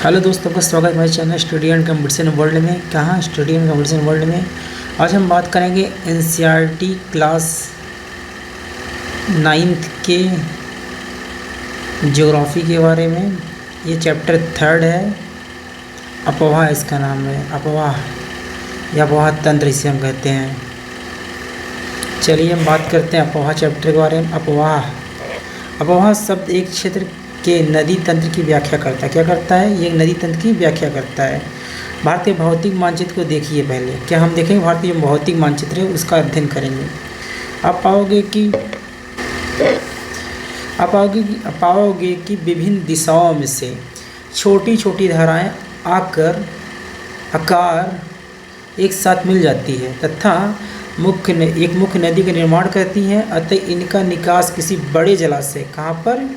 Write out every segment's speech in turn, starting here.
Hello दोस्तों का स्वागत है हमारे channel study and competition world में। कहाँ स्टडी एंड कंपटीशन वर्ल्ड में आज हम बात करेंगे एनसीईआरटी क्लास 9th के ज्योग्राफी के बारे में। ये चैप्टर 3 है, अपवाह इसका नाम है, अपवाह या अपवाह तंत्र इसे हम कहते हैं। चलिए हम बात करते हैं अपवाह चैप्टर के बारे में। अपवाह शब्द एक क्षेत्र के नदी तंत्र की व्याख्या करता है। क्या करता है? ये नदी तंत्र की व्याख्या करता है। भारतीय भौतिक मानचित्र को देखिए पहले। क्या हम देखेंगे? भारतीय भौतिक मानचित्र है उसका अध्ययन करेंगे। आप पाओगे कि विभिन्न दिशाओं में से छोटी छोटी धाराएं आकार एक साथ मिल जाती है तथा एक मुख्य नदी का निर्माण करती हैं। अतः इनका निकास किसी बड़े जलाशय, कहाँ पर?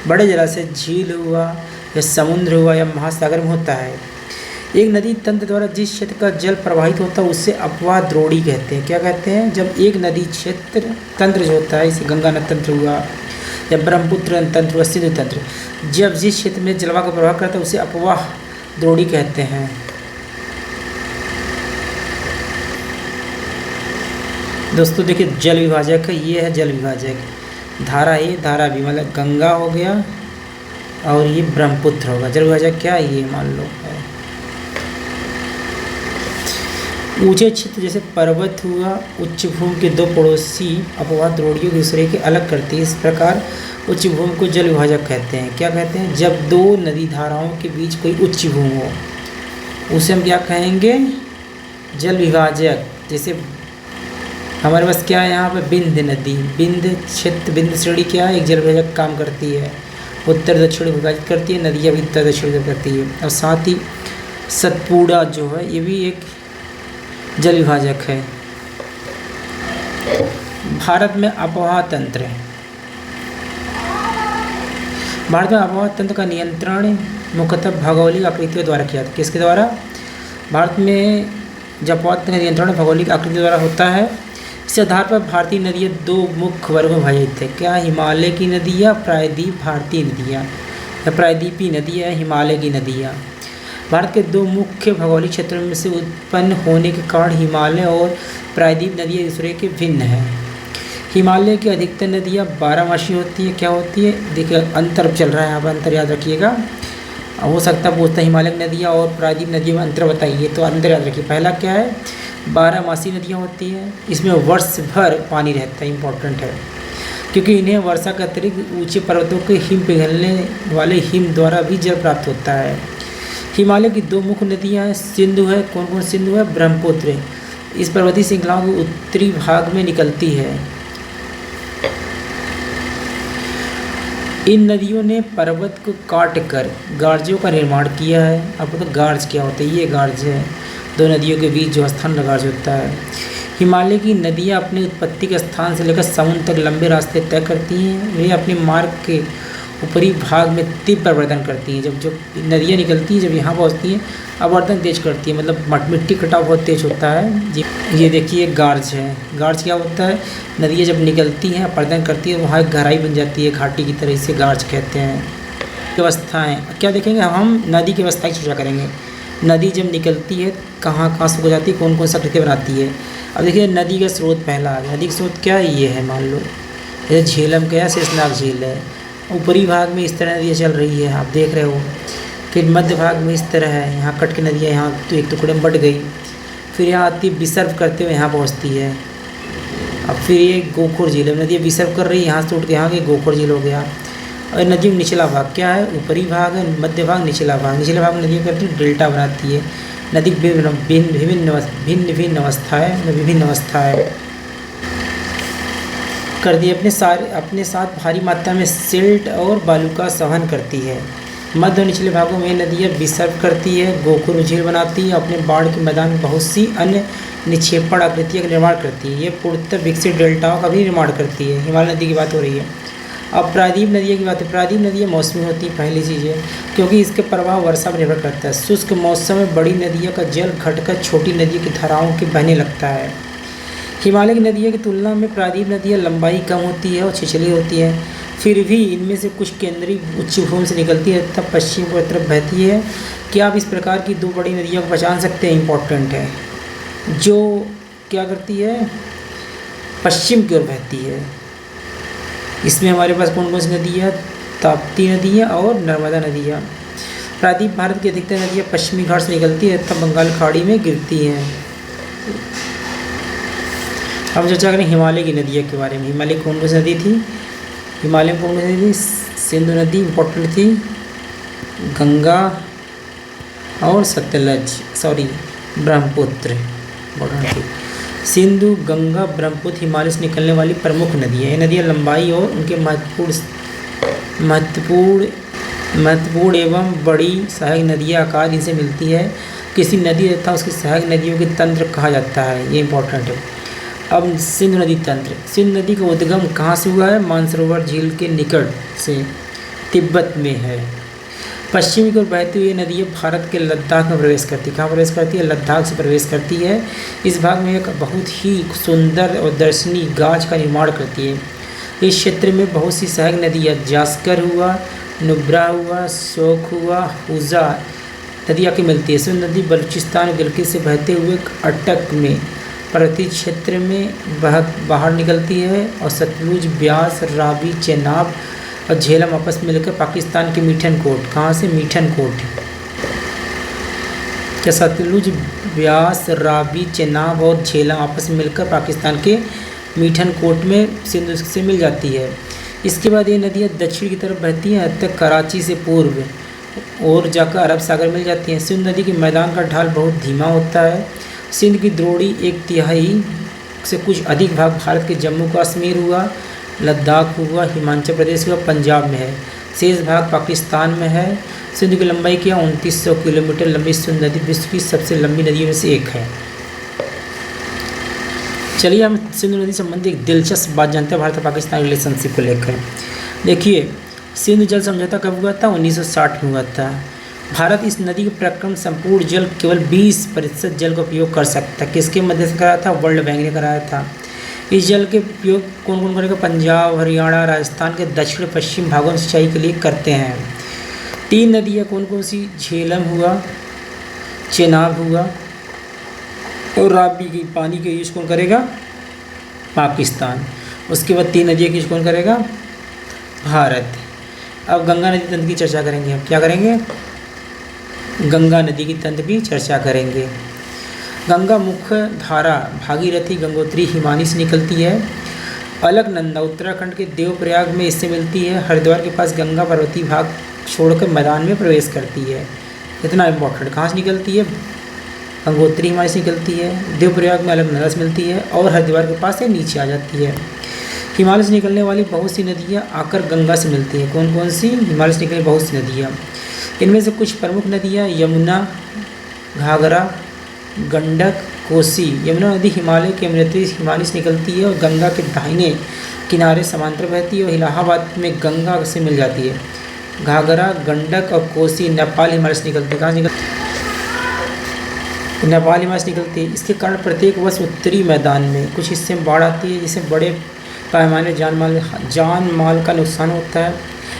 बड़े जलाशय, झील हुआ या समुद्र हुआ या महासागर में होता है। एक नदी तंत्र द्वारा जिस क्षेत्र का जल प्रवाहित होता है उसे अपवाह द्रोणी कहते हैं। क्या कहते हैं? जब एक नदी क्षेत्र तंत्र जो होता है, इसे गंगा नद तंत्र हुआ या ब्रह्मपुत्र तंत्र हुआ, सिंधु तंत्र, जब जिस क्षेत्र में जलवायु का प्रवाह करता है उसे अपवाह द्रोणी कहते हैं। दोस्तों देखिए, जल विभाजक है, ये है जल विभाजक। धारा ए, धारा बी, मतलब गंगा हो गया और ये ब्रह्मपुत्र होगा। जल विभाजक क्या है? ये मान लो है। ऊंचे क्षेत्र जैसे पर्वत हुआ, उच्च भूमि के दो पड़ोसी अपवाह द्रोणियों दूसरे के अलग करती है। इस प्रकार उच्च भूमि को जल विभाजक कहते हैं। क्या कहते हैं? जब दो नदी धाराओं के बीच कोई उच्च भूमि हो उसे हम क्या कहेंगे? जल विभाजक। जैसे हमारे पास क्या है यहाँ पे? बिंद नदी, बिंद क्षेत्र, बिंद श्रेणी क्या है? एक जल विभाजक काम करती है, उत्तर दक्षिण विभाजित करती है, नदियाँ भी उत्तर दक्षिण करती है। और साथ ही सतपुड़ा जो है ये भी एक जल विभाजक है। भारत में अपवाह तंत्र है। भारत में अपवाह तंत्र का नियंत्रण मुख्यतः भौगोलिक आकृतियों द्वारा किया जाता है। किसके द्वारा? भारत में जब अपवाह तंत्र का नियंत्रण भौगोलिक आकृति द्वारा होता है। इस आधार पर भारतीय नदियाँ दो मुख्य वर्गों में विभाजित है। क्या? हिमालय की नदियाँ, प्रायद्वीप भारतीय नदियाँ या प्रायद्वीपीय नदियाँ, हिमालय की नदियाँ। भारत के दो मुख्य भौगोलिक क्षेत्रों में से उत्पन्न होने के कारण हिमालय और प्रायद्वीप नदियाँ दूसरे के भिन्न हैं। हिमालय की अधिकतर नदियाँ बारहमासी होती है। क्या होती है? देखिए अंतर चल रहा है यहाँ पर, अंतर याद रखिएगा। हो सकता है पूछता हिमालय नदियाँ और प्रायद्वीप नदियों में अंतर बताइए, तो अंतर याद रखिए। पहला क्या है? बारहमासी नदियाँ होती हैं, इसमें वर्ष भर पानी रहता है। इम्पोर्टेंट है क्योंकि इन्हें वर्षा के अतिरिक्त ऊंचे पर्वतों के हिम पिघलने वाले हिम द्वारा भी जल प्राप्त होता है। हिमालय की दो मुख्य नदियाँ हैं, सिंधु है। कौन कौन सिंधु है? ब्रह्मपुत्र इस पर्वतीय श्रृंखलाओं के उत्तरी भाग में निकलती है। इन नदियों ने पर्वत को काट कर गार्जों का निर्माण किया है। अब तो गार्ज क्या होता है? ये गार्ज है, दो नदियों के बीच जो स्थान गार्ज होता है। हिमालय की नदियाँ अपने उत्पत्ति के स्थान से लेकर समुद्र तक लंबे रास्ते तय करती हैं। वे अपने मार्ग के ऊपरी भाग में तीव्र परिवर्तन करती हैं। जब जो नदियाँ निकलती हैं, जब यहाँ पहुँचती हैं, आवर्तन तेज करती है, मतलब मिट्टी कटाव बहुत तेज होता है। ये देखिए गार्ज है। गार्ज क्या होता है? नदियाँ जब निकलती हैं, अपरदन करती है, वहाँ एक गहराई बन जाती है घाटी की तरह, इसे गार्ज कहते हैं। व्यवस्थाएँ क्या देखेंगे? हम नदी की व्यवस्था की चर्चा करेंगे। नदी जब निकलती है कहाँ से हो जाती है, कौन कौन सा आकृति बनाती है। अब देखिए नदी का स्रोत पहला आ गया। नदी का स्रोत क्या है? ये है, मान लो जैसे झेलम का शेषनाग झील है। ऊपरी भाग में इस तरह नदियाँ चल रही है, आप देख रहे हो। फिर मध्य भाग में इस तरह है, यहाँ कट के नदियाँ यहाँ तो एक टुकड़े में बट गई। फिर यहाँ आती है, विसर्ग करते हुए यहाँ पहुँचती है। अब फिर ये गोखुर झील है, नदियाँ विसर्ग कर रही है, यहाँ से उठ के यहाँ के गोखुर झील हो गया। और नदी में निचला भाग क्या है? ऊपरी भाग है, मध्य भाग, निचला भाग। निचले भाग में नदियाँ करती है डेल्टा बनाती है। नदी भिन्न अवस्थाएँ करती है। अपने साथ भारी मात्रा में सिल्ट और बालू का संवहन करती है। मध्य और निचले भागों में नदियाँ विसर्ग करती है, गोखुर झील बनाती है। अपने बाढ़ के मैदान में बहुत सी अन्य निक्षेपण आकृतियों का निर्माण करती है। ये पूर्णतः विकसित डेल्टाओं का भी निर्माण करती है। हिमालय नदी की बात हो रही है। अब प्रायद्वीप नदियों की बात है। प्रायद्वीप नदियाँ मौसमी होती हैं, पहली चीज़ है, क्योंकि इसके प्रभाव वर्षा पर निर्भर करता है। शुष्क मौसम में बड़ी नदियों का जल घटकर छोटी नदियों की धाराओं के बहने लगता है। हिमालय की नदियों की तुलना में प्रायद्वीप नदियाँ लंबाई कम होती है और छिछली होती है। फिर भी इनमें से कुछ केंद्रीय उच्चभूमि से निकलती है तब पश्चिम की तरफ बहती है। क्या आप इस प्रकार की दो बड़ी नदियों को पहचान सकते हैं? इम्पोर्टेंट है। जो क्या करती है, पश्चिम की ओर बहती है। इसमें हमारे पास कौन कौन सी नदी है? ताप्ती नदी है और नर्मदा नदी है। प्रायद्वीप भारत की अधिकतर नदियाँ पश्चिमी घाट से निकलती है तब बंगाल खाड़ी में गिरती हैं। अब चर्चा करें हिमालय की नदियों के बारे में। हिमालय कौन कौन सी नदी थी? हिमालय में कौन कौन सी नदी थी? सिंधु नदी इम्पोर्टेंट थी, गंगा और सतलज, ब्रह्मपुत्र इम्पोर्टेंट थी। सिंधु, गंगा, ब्रह्मपुत्र हिमालय से निकलने वाली प्रमुख नदियाँ। ये नदियाँ लंबाई और उनके महत्वपूर्ण एवं बड़ी सहायक नदियाँ आकार इनसे मिलती है। किसी नदी तथा उसकी सहायक नदियों के तंत्र कहा जाता है, ये इंपॉर्टेंट है। अब सिंधु नदी तंत्र। सिंधु नदी का उद्गम कहाँ से हुआ है? मानसरोवर झील के निकट से तिब्बत में है। पश्चिमी की ओर बहती हुई नदियाँ भारत के लद्दाख में प्रवेश करती है। कहाँ प्रवेश करती है? लद्दाख से प्रवेश करती है। इस भाग में एक बहुत ही सुंदर और दर्शनीय गाज का निर्माण करती है। इस क्षेत्र में बहुत सी सहायक नदियाँ जास्कर हुआ, नुब्रा हुआ, शोक हुआ, हुजा नदी आके मिलती है। सिंधु नदी बलूचिस्तान और गिलगित से बहते हुए अटक में पर्वतीय क्षेत्र में बाहर निकलती है और सतलुज, ब्यास, रावी, चेनाब और झेलम आपस में मिलकर पाकिस्तान के मीठनकोट, कहाँ से? मीठनकोट। क्या सतलुज, ब्यास, रावी, चेनाब और झेलम आपस में मिलकर पाकिस्तान के मीठनकोट में सिंधु से मिल जाती है। इसके बाद ये नदियाँ दक्षिण की तरफ बहती हैं तक कराची से पूर्व और जाकर अरब सागर मिल जाती हैं। सिंधु नदी के मैदान का ढाल बहुत धीमा होता है। सिंध की द्रोणी 1/3 से कुछ अधिक भाग भारत के जम्मू कश्मीर हुआ, लद्दाख हुआ, हिमाचल प्रदेश हुआ, पंजाब में है। शेष भाग पाकिस्तान में है। सिंधु की लंबाई क्या? 2900 किलोमीटर लंबी सिंधु नदी विश्व की सबसे लंबी नदियों में से एक है। चलिए हम सिंधु नदी संबंधी एक दिलचस्प बात जानते हैं भारत और पाकिस्तान रिलेशनशिप को लेकर। देखिए, सिंधु जल समझौता कब हुआ था? 1960 में हुआ था। भारत इस नदी के प्रक्रम संपूर्ण जल केवल 20% जल का उपयोग कर सकता है। किसके मदद से कराया था? वर्ल्ड बैंक ने कराया था। इस जल के उपयोग कौन कौन करेगा? पंजाब, हरियाणा, राजस्थान के दक्षिण पश्चिम भागों में सिंचाई के लिए करते हैं। 3 नदियाँ कौन कौन सी? झेलम हुआ, चेनाब हुआ और रावी की पानी का यूज कौन करेगा? पाकिस्तान। उसके बाद 3 नदियों की यूज कौन करेगा? भारत। अब गंगा नदी तंत्र की चर्चा करेंगे। हम क्या करेंगे? गंगा नदी की तंत्र की चर्चा करेंगे। गंगा मुख्य धारा भागीरथी, गंगोत्री, हिमानी से निकलती है। अलकनंदा उत्तराखंड के देवप्रयाग में इससे मिलती है। हरिद्वार के पास गंगा पर्वतीय भाग छोड़कर मैदान में प्रवेश करती है। इतना इम्पोर्टेंट। कहाँ से निकलती है? गंगोत्री हिमालय से निकलती है। देवप्रयाग में अलकनंदा से मिलती है और हरिद्वार के पास से नीचे आ जाती है। हिमालय से निकलने वाली बहुत सी नदियाँ आकर गंगा से मिलती हैं। कौन कौन सी? हिमालय से निकलने बहुत सी नदियाँ। इनमें से कुछ प्रमुख नदियाँ यमुना, घाघरा, गंडक, कोसी। यमुना नदी हिमालय के यमुनोत्री हिमालय से निकलती है और गंगा के दाहिने किनारे समांतर बहती है और इलाहाबाद में गंगा से मिल जाती है। घाघरा, गंडक और कोसी नेपाल हिमालय से निकलती है। कहाँ से निकलती है? नेपाल हिमालय से निकलती है। इसके कारण प्रत्येक वर्ष उत्तरी मैदान में कुछ हिस्से में बाढ़ आती है, जिससे बड़े पैमाने जान माल का नुकसान होता है।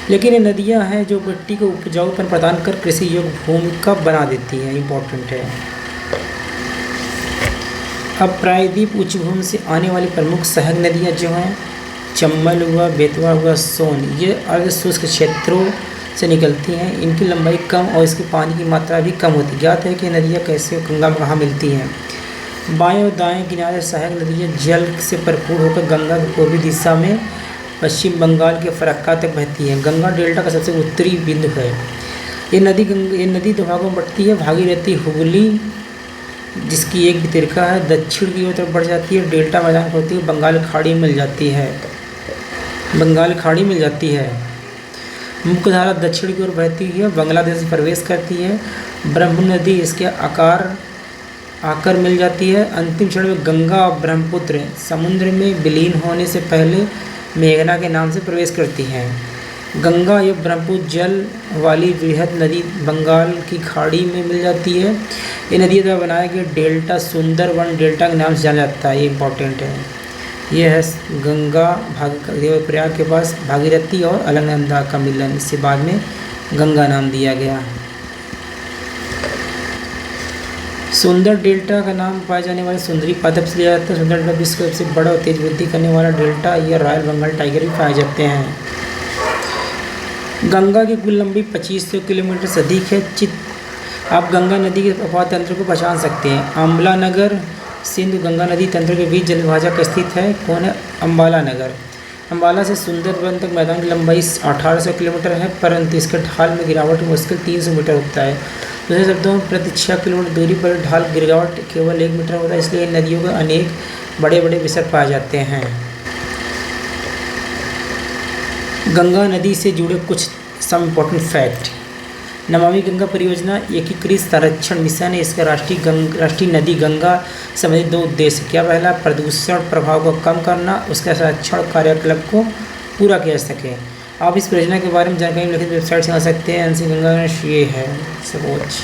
लेकिन ये नदियां हैं जो मिट्टी को उपजाऊपन प्रदान कर कृषि योग्य भूमि का बना देती हैं। इम्पोर्टेंट है। अब प्रायद्वीप उच्चभूमि से आने वाली प्रमुख सहायक नदियाँ जो हैं चंबल हुआ, बेतवा हुआ, सोन, ये अर्ध शुष्क क्षेत्रों से निकलती हैं। इनकी लंबाई कम और इसके पानी की मात्रा भी कम होती है। ज्ञात है कि नदियाँ कैसे गंगा में कहाँ मिलती हैं। बाएं और दाएं किनारे सहायक नदियाँ जल से भरपूर होकर गंगा की पूर्वी दिशा में पश्चिम बंगाल के फरक्का तक बहती है। गंगा डेल्टा का सबसे उत्तरी बिंदु है। ये नदी 2 भागों में बंटती है। भागीरथी हुगली, जिसकी एक वितरिका है, दक्षिण की ओर तरफ बढ़ जाती है। डेल्टा मैदान होती है, बंगाल खाड़ी मिल जाती है। मुख्य धारा दक्षिण की ओर बहती है, बांग्लादेश में प्रवेश करती है। ब्रह्म नदी इसके आकर मिल जाती है। अंतिम क्षण में गंगा और ब्रह्मपुत्र समुद्र में विलीन होने से पहले मेघना के नाम से प्रवेश करती हैं। गंगा या ब्रह्मपुत्र जल वाली वृहद नदी बंगाल की खाड़ी में मिल जाती है। ये नदी द्वारा बनाया गया डेल्टा सुंदरवन डेल्टा के नाम से जाना जाता है। ये इंपॉर्टेंट है। ये है गंगा देवप्रयाग के पास भागीरथी और अलकनंदा का मिलन, इससे बाद में गंगा नाम दिया गया। सुंदर डेल्टा का नाम पाए जाने वाले सुंदरी पादप से लिया जाता है। सुंदर डेल्टा विश्व का सबसे बड़ा और तेज वृद्धि करने वाला डेल्टा या रॉयल बंगाल टाइगर भी पाए जाते हैं। गंगा की कुल लंबाई 2500 किलोमीटर से अधिक है। आप गंगा नदी के प्रवाह तंत्र को पहचान सकते हैं। अम्बाला नगर सिंधु गंगा नदी तंत्र के बीच जलविभाजक स्थित है। कौन है? अम्बाला नगर। अम्बाला से सुंदरबन तक मैदान की लंबाई 1800 किलोमीटर है, परंतु इसके ढाल में गिरावट मुश्किल 300 मीटर होता है। दूसरे शब्दों में प्रति 6 किलोमीटर दूरी पर ढाल गिरावट केवल 1 मीटर होता है। इसलिए इन नदियों के अनेक बड़े बड़े विसर्ग पाए जाते हैं। गंगा नदी से जुड़े कुछ some important fact. Namami Ganga परियोजना एकीकृत संरक्षण मिशन है। इसका राष्ट्रीय नदी गंगा संबंधित 2 उद्देश्य क्या? पहला, प्रदूषण प्रभाव को कम करना, उसके संरक्षण कार्यकलाप को पूरा किया जा सके। आप इस परियोजना के बारे में जानकारी लिखित वेबसाइट से आ सकते हैं। एनसी गंगा ये है सपोज।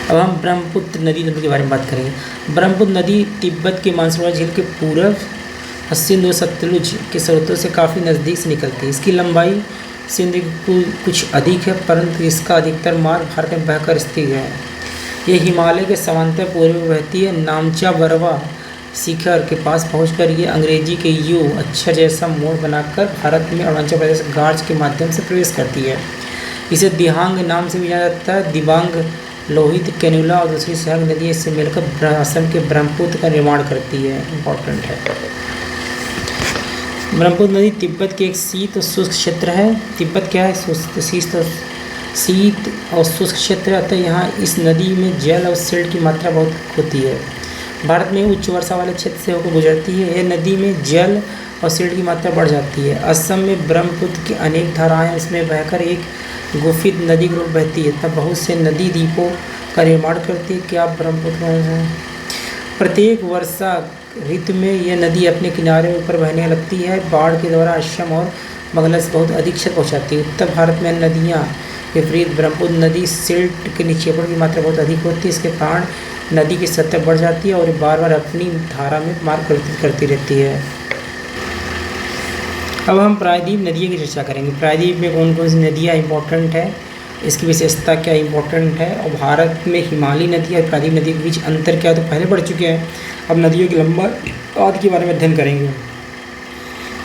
अब हम ब्रह्मपुत्र नदी तंत्र के बारे में बात करेंगे। ब्रह्मपुत्र नदी तिब्बत के मानसरोवर झील के पूर्व सिंधु सतलुज के स्रोतों से काफ़ी नज़दीक से निकलती है। इसकी लंबाई सिंधु की कुछ अधिक है, परंतु इसका अधिकतर मार्ग भारत में बहकर स्थित है। यह हिमालय के समांतर पूर्व में बहती है। नामचा बरवा शिखर के पास पहुंचकर ये अंग्रेजी के यू अक्षर जैसा मोड़ बनाकर भारत में अरुणाचल प्रदेश गार्ज के माध्यम से प्रवेश करती है। इसे दिहांग नाम से भी जाना जाता है। दिबांग, लोहित, कैनुला और दूसरी सहायक नदियाँ इससे मिलकर असम के ब्रह्मपुत्र का निर्माण करती है। इम्पोर्टेंट है। ब्रह्मपुत्र नदी तिब्बत के एक शीत और शुष्क क्षेत्र है। तिब्बत क्या है? शीत और शुष्क क्षेत्र अतः यहाँ इस नदी में जल और सिल्ट की मात्रा बहुत होती है। भारत में उच्च वर्षा वाले क्षेत्र से होकर गुजरती है। यह नदी में जल और सिल्ट की मात्रा बढ़ जाती है। असम में ब्रह्मपुत्र की अनेक धाराएं इसमें बहकर एक गुफित नदी के रूप बहती है, तब बहुत से नदी द्वीपों का निर्माण करती है। क्या आप ब्रह्मपुत्र? प्रत्येक वर्षा ऋतु में यह नदी अपने किनारे ऊपर बहने लगती है। बाढ़ के दौरान असम और बांग्लादेश से बहुत अधिक क्षति पहुँचाती है। उत्तर भारत में नदियाँ विपरीत ब्रह्मपुत्र नदी सिल्ट के निक्षेपण की मात्रा बहुत अधिक होती है। इसके कारण नदी की सतह बढ़ जाती है और बार बार अपनी धारा में मार्ग परिवर्तित करती रहती है। अब हम प्रायद्वीप नदियों की चर्चा करेंगे। प्रायद्वीप में कौन कौन सी नदियाँ इंपॉर्टेंट है, इसकी विशेषता क्या इंपॉर्टेंट है, और भारत में हिमालयी नदी और प्रायद्वीप नदी के बीच अंतर क्या है, तो पहले बढ़ चुके हैं। अब नदियों की लंबाई आदि के बारे में अध्ययन करेंगे।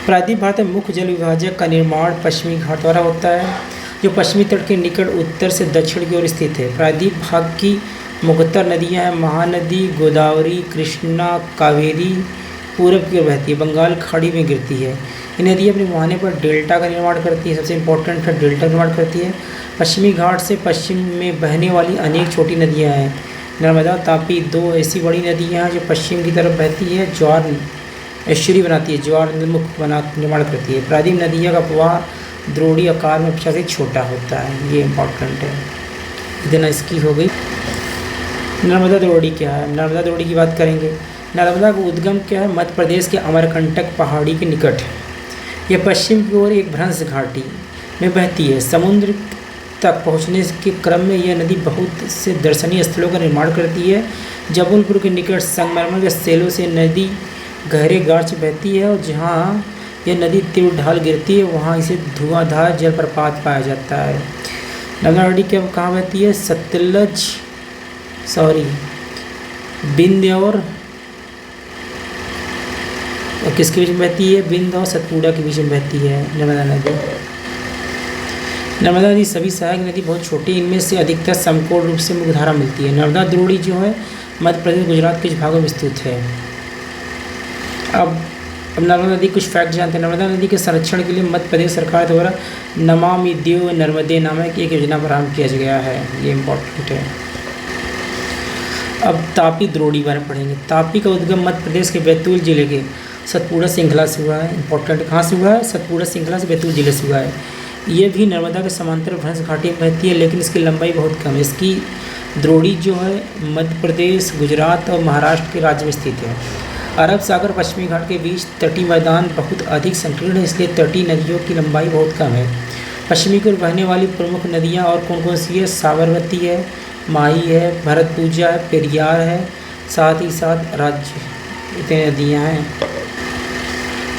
प्रायद्वीप भारत में मुख्य जल विभाजक का निर्माण पश्चिमी घाट द्वारा होता है, जो पश्चिमी तट के निकट उत्तर से दक्षिण की ओर स्थित है। प्रायद्वीप भाग की मुख्यतर नदियाँ हैं महानदी, गोदावरी, कृष्णा, कावेरी पूरब की ओर बहती है, बंगाल खाड़ी में गिरती है। ये नदी अपने मुहाने पर डेल्टा का निर्माण करती है। सबसे इम्पोर्टेंट है डेल्टा का निर्माण करती है। पश्चिमी घाट से पश्चिम में बहने वाली अनेक छोटी नदियाँ हैं। नर्मदा, तापी 2 ऐसी बड़ी नदियाँ हैं जो पश्चिम की तरफ बहती है, ज्वार एस्चुरी बनाती है, ज्वार मुख निर्माण करती है। प्रायद्वीप नदियों का प्रवाह द्रोणी आकार में अपेक्षा से छोटा होता है। ये इम्पोर्टेंट है। इतना इसकी हो गई। नर्मदा द्रोणी क्या है? नर्मदा द्रोणी की बात करेंगे। नर्मदा का उद्गम क्या है? मध्य प्रदेश के अमरकंटक पहाड़ी के निकट है। यह पश्चिम की ओर एक भ्रंश घाटी में बहती है। समुद्र तक पहुंचने के क्रम में यह नदी बहुत से दर्शनीय स्थलों का निर्माण करती है। जबलपुर के निकट संगमरमर के सेलों से नदी गहरे गाढ़ से बहती है, और जहाँ यह नदी तीव्र ढाल गिरती है वहाँ इसे धुआंधार जलप्रपात पाया जाता है। नर्मदा नदी कहाँ बहती है? बिंद और किसके बीच में बहती है? बिंद और सतपुड़ा के बीच में बहती है नर्मदा नदी। नर्मदा नदी सभी सहायक नदी बहुत छोटी, इनमें से अधिकतर समकोण रूप से मुख्यधारा मिलती है। नर्मदा द्रोणी जो है मध्य प्रदेश गुजरात के कुछ भागों में स्थित है। अब नर्मदा नदी कुछ फैक्ट जानते हैं। नर्मदा नदी के संरक्षण के लिए मध्य प्रदेश सरकार द्वारा नमामि देव नर्मदे नामक एक योजना प्रारंभ किया गया है। ये इम्पोर्टेंट है। अब तापी द्रोणी बारे में पढ़ेंगे। तापी का उद्गम मध्य प्रदेश के बैतूल जिले के सतपुड़ा श्रृंखला से हुआ है। इंपॉर्टेंट, कहाँ से हुआ है? सतपुड़ा श्रृंखला से बैतूल जिले से हुआ है। ये भी नर्मदा के समांतर भ्रंश घाटी में बहती है, लेकिन इसकी लंबाई बहुत कम है। इसकी द्रोणी जो है मध्य प्रदेश, गुजरात और महाराष्ट्र के राज्य में स्थित है। अरब सागर पश्चिमी घाट के बीच तटीय मैदान बहुत अधिक संकीर्ण है, इसलिए तटीय नदियों की लंबाई बहुत कम है। पश्चिमी की ओर बहने वाली प्रमुख नदियाँ और कौन कौन सी है? साबरमती है, माही है, भरतपुजा है, पेरियार है, साथ ही साथ इतनी नदियाँ हैं।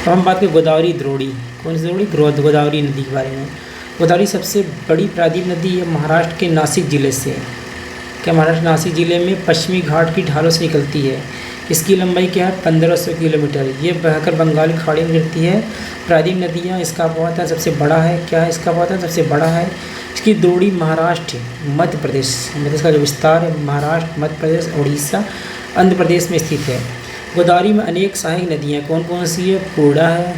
अब हम बात करें गोदावरी द्रोणी। कौन सी द्रोणी? गोदावरी नदी के बारे में। गोदावरी सबसे बड़ी प्रायद्वीप नदी है महाराष्ट्र के नासिक ज़िले से। क्या महाराष्ट्र नासिक ज़िले में पश्चिमी घाट की ढालों से निकलती है। इसकी लंबाई क्या है? 1500 किलोमीटर। ये बहकर बंगाल की खाड़ी में गिरती है। प्रायद्वीप नदियाँ, इसका आयतन सबसे बड़ा है। क्या है इसका आयतन? सबसे बड़ा है। इसकी द्रोणी महाराष्ट्र, मध्य प्रदेश, मतलब इसका जो विस्तार है महाराष्ट्र, मध्य प्रदेश, उड़ीसा, आंध्र प्रदेश में स्थित है। गोदावरी में अनेक सहायक नदियाँ कौन कौन सी है? पूर्णा है,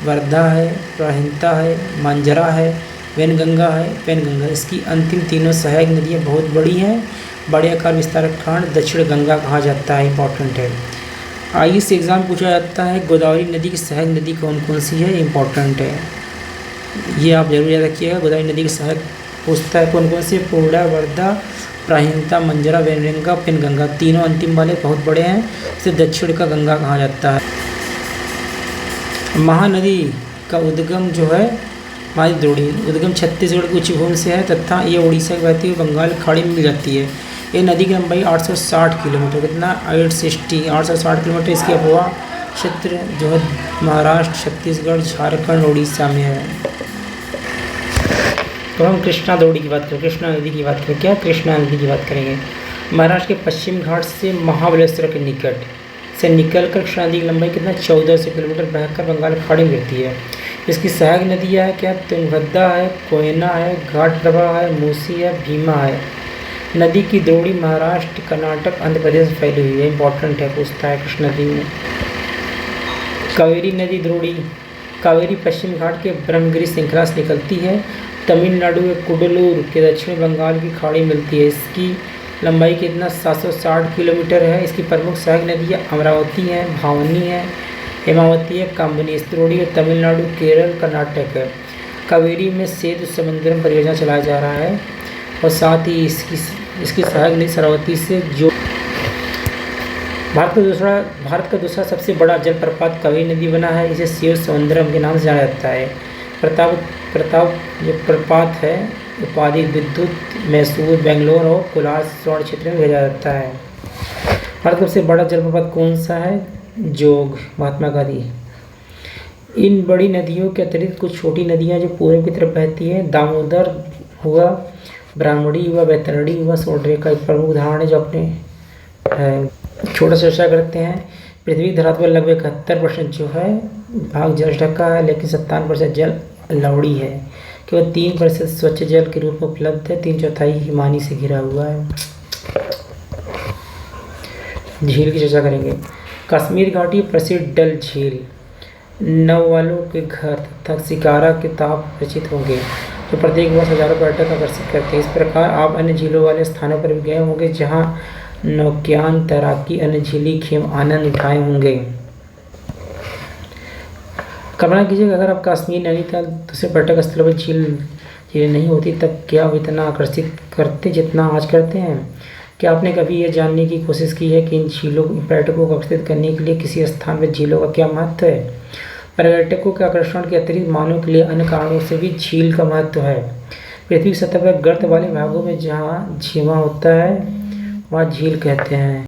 वर्धा है, प्रहिंता है, मांजरा है, वैनगंगा है, पैनगंगा। इसकी अंतिम तीनों सहायक नदियाँ बहुत बड़ी हैं। बड़े आकार विस्तारक खंड दक्षिण गंगा कहा जाता है। इंपॉर्टेंट है। आइए से एग्ज़ाम पूछा जाता है गोदावरी नदी की सहायक नदी कौन कौन सी है। इंपॉर्टेंट है, ये आप जरूर याद रखिएगा। गोदावरी नदी की सहायक पूछता है कौन कौन सी? पूर्णा, वर्धा, प्राहिंता, मंजरा, वैनगंगा, पैनगंगा। तीनों अंतिम वाले बहुत बड़े हैं, इसे दक्षिण का गंगा कहा जाता है। महानदी का उद्गम जो है महानदी द्रोणी उद्गम छत्तीसगढ़ की उच्च भूमि से है तथा ये उड़ीसा की बहती हुई बंगाल की खाड़ी में मिल जाती है। ये नदी की लंबाई 860 किलोमीटर, कितना? 860 किलोमीटर। इसकी अफवाह क्षेत्र जो है महाराष्ट्र, छत्तीसगढ़, झारखंड, उड़ीसा में है। तो हम कृष्णा द्रोणी की बात करें, कृष्णा नदी की बात करें। क्या? कृष्णा नदी की बात करेंगे। महाराष्ट्र के पश्चिम घाट से महाबलेश्वर के निकट से निकलकर कृष्णा नदी की लंबाई कितना? 1400 किलोमीटर बहकर बंगाल की खाड़ी में गिरती है। इसकी सहायक नदियाँ है क्या? तुंगभद्रा है, कोयना है, घाट प्रभा है, मूसी है, भीमा है। नदी की द्रोणी महाराष्ट्र, कर्नाटक, आंध्र प्रदेश में फैली हुई है। इंपॉर्टेंट है, पूछता है कृष्णा नदी में। कावेरी नदी द्रोणी कावेरी पश्चिम घाट के ब्रह्मगिरी श्रृंखला से निकलती है। तमिलनाडु के कुडलूर के दक्षिण बंगाल की खाड़ी मिलती है। इसकी लंबाई कितना? 760 किलोमीटर है। इसकी प्रमुख सहायक नदियाँ अमरावती है, भावनी है, हेमावती है, कामनी। इस द्रोणी में तमिलनाडु, केरल, कर्नाटक है। कावेरी में सेतु समुद्रम परियोजना चलाया जा रहा है और साथ ही इसकी सहायक नदी सरस्वती से जो भारत का दूसरा सबसे बड़ा जलप्रपात कावेरी नदी बना है। इसे शिव समुद्रम के नाम से जाना जाता है। प्रताप जो प्रपात है उपाधि विद्युत, मैसूर, बेंगलोर और कोलार स्वर्ण क्षेत्र में भेजा जाता है। भारत का सबसे बड़ा जलप्रपात कौन सा है? जोग, महात्मा गांधी। इन बड़ी नदियों के अतिरिक्त कुछ छोटी नदियाँ जो पूर्व की तरफ बहती हैं, दामोदर हुआ, ब्राह्मणी हुआ, बैतरणी हुआ, सोंडरे का एक प्रमुख उदाहरण है जो अपने छोटा चर्चा करते हैं। पृथ्वी की धरातल पर लगभग 71% जो है भाग जल ढका है, लेकिन 57% जल लवड़ी है। केवल 3% स्वच्छ जल के रूप में उपलब्ध है। 3/4 हिमानी से घिरा हुआ है। झील की चर्चा करेंगे। कश्मीर घाटी प्रसिद्ध डल झील, नौवालों के घर तथा शिकारा के ताप परिचित होंगे जो प्रत्येक वर्ष हजारों पर्यटक आकर्षित करते हैं। इस प्रकार आप अन्य झीलों वाले स्थानों पर भी गए होंगे जहां नौकायन, तैराकी, अन्य झीली खेम आनंद उठाए होंगे। कल्पना कीजिए अगर आप कश्मीर, नैनीताल दूसरे पर्यटक स्थलों पर झीलें नहीं होती तब क्या वो इतना आकर्षित करते जितना आज करते हैं। क्या आपने कभी यह जानने की कोशिश की है कि इन झीलों पर्यटकों को आकर्षित करने के लिए किसी स्थान पर झीलों का क्या महत्व है। पर्यटकों के आकर्षण के अतिरिक्त मानव के लिए अन्य कारणों से भी झील का महत्व है। पृथ्वी की सतह पर गर्त वाले भागों में जहाँ झीमा होता है वहाँ झील कहते हैं।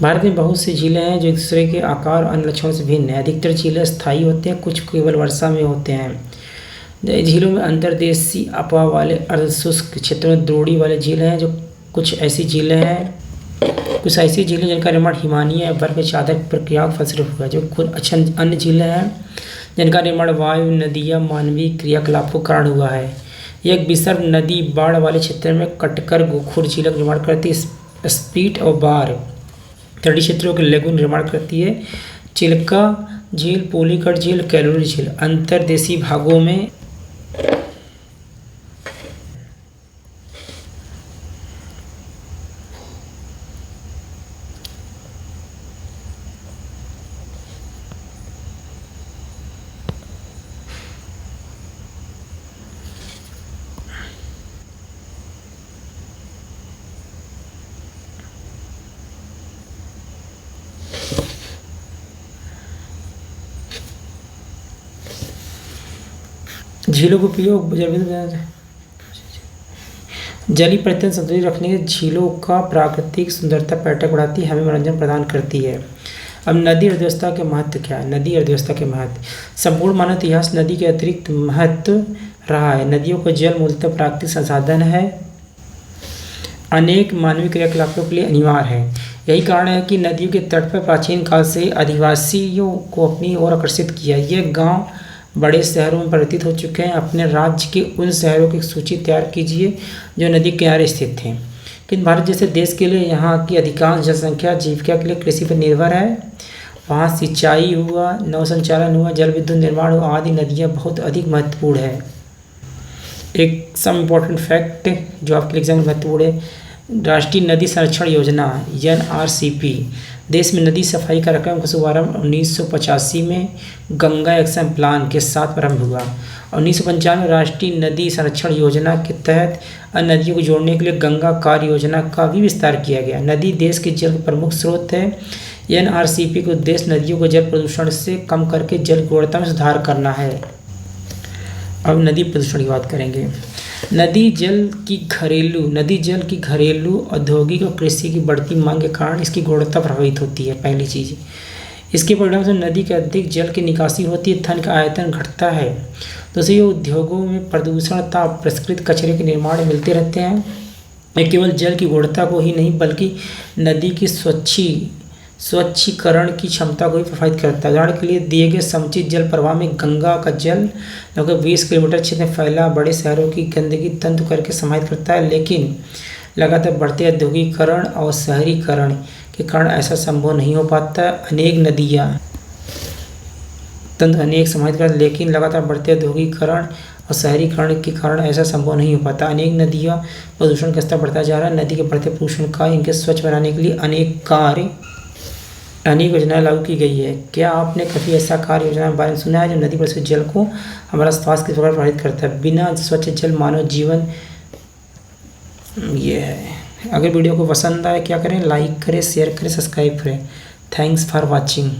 भारत में बहुत सी झीलें हैं जो एक दूसरे के आकार और अन्य लक्षणों से भिन्न हैं। अधिकतर झीलें स्थायी होते हैं, कुछ केवल वर्षा में होते हैं। झीलों में अंतर्देशीय अफवाह वाले अर्धशुष्क क्षेत्रों में द्रोणी वाले झीलें हैं। जो कुछ ऐसी झीलें जिनका निर्माण हिमानीय या बर्फ की चादर प्रक्रियाओं के फलस्वरूप हुआ है। जो खुद अन्य झीलें हैं जिनका निर्माण वायु, नदियाँ, मानवीय क्रियाकलापों के कारण हुआ है। यह एक विसर्ग नदी बाढ़ वाले क्षेत्र में कटकर गोखुर झील का निर्माण करती है। स्पीट और बार तटीय क्षेत्रों के लेगून निर्माण करती है। चिल्का झील, पोलीकट झील, कैलोरी झील अंतर्देशीय भागों में झीलों का उपयोग जलीय पर्यटन संतुलित रखने के झीलों का प्राकृतिक सुंदरता पर्यटक बढ़ाती है, हमें मनोरंजन प्रदान करती है। अब नदी अर्थव्यवस्था के महत्व क्या है? नदी अर्थव्यवस्था के महत्व, संपूर्ण मानव इतिहास नदी के अतिरिक्त महत्व रहा है। नदियों का जल मूलतः प्राकृतिक संसाधन है, अनेक मानवीय क्रियाकलापों के लिए अनिवार्य है। यही कारण है कि नदियों के तट पर प्राचीन काल से अधिवासियों को अपनी ओर आकर्षित किया। ये गांव बड़े शहरों में परिवर्तित हो चुके हैं। अपने राज्य के उन शहरों की सूची तैयार कीजिए जो नदी किनारे स्थित थे। लेकिन भारत जैसे देश के लिए यहाँ की अधिकांश जनसंख्या जीविका के लिए कृषि पर निर्भर है। वहाँ सिंचाई हुआ, नौ संचालन हुआ, जल विद्युत निर्माण हुआ आदि नदियाँ बहुत अधिक महत्वपूर्ण है। एक सम इम्पोर्टेंट फैक्ट जो आपके एग्जाम में महत्वपूर्ण है, राष्ट्रीय नदी संरक्षण योजना NRCP देश में नदी सफाई कार्यक्रम का शुभारंभ 1985 में गंगा एक्शन प्लान के साथ प्रारंभ हुआ। 1995 में राष्ट्रीय नदी संरक्षण योजना के तहत अन्य नदियों को जोड़ने के लिए गंगा कार्य योजना का भी विस्तार किया गया। नदी देश के जल का प्रमुख स्रोत है। NRCP का उद्देश्य नदियों को जल प्रदूषण से कम करके जल गुणवत्ता में सुधार करना है। अब नदी प्रदूषण की बात करेंगे। नदी जल की घरेलू औद्योगिक और कृषि की बढ़ती मांग के कारण इसकी गुणवत्ता प्रभावित होती है। पहली चीज़, इसके परिणाम से नदी के अधिक जल की निकासी होती है, थन का आयतन घटता है। दूसरी, उद्योगों में प्रदूषण तथा अपरिष्कृत कचरे के निर्माण मिलते रहते हैं। ये केवल जल की गुणवत्ता को ही नहीं बल्कि नदी की स्वच्छीकरण की क्षमता को भी प्रभावित करता है। उदाहरण के लिए दिए गए समुचित जल प्रवाह में गंगा का जल लगभग 20 किलोमीटर क्षेत्र में फैला बड़े शहरों की गंदगी तंत्र करके समाहित करता है, लेकिन लगातार बढ़ते औद्योगिकरण और शहरीकरण के कारण ऐसा संभव नहीं हो पाता। अनेक नदियाँ तंत्र अनेक समाहित कर, लेकिन लगातार बढ़ते औद्योगिकरण और शहरीकरण के कारण ऐसा संभव नहीं हो पाता। अनेक नदियाँ प्रदूषण का स्तर बढ़ता जा रहा है। नदी के बढ़ते प्रदूषण का इनके स्वच्छ बनाने के लिए अनेक योजनाएं लागू की गई है। क्या आपने कभी ऐसा कार्य योजना के बारे में सुना है जो नदी प्रदूषित जल को हमारा स्वास्थ्य किस प्रकार प्रभावित करता है? बिना स्वच्छ जल मानव जीवन ये है। अगर वीडियो को पसंद आए क्या करें? लाइक करें, शेयर करें, सब्सक्राइब करें। Thanks for watching.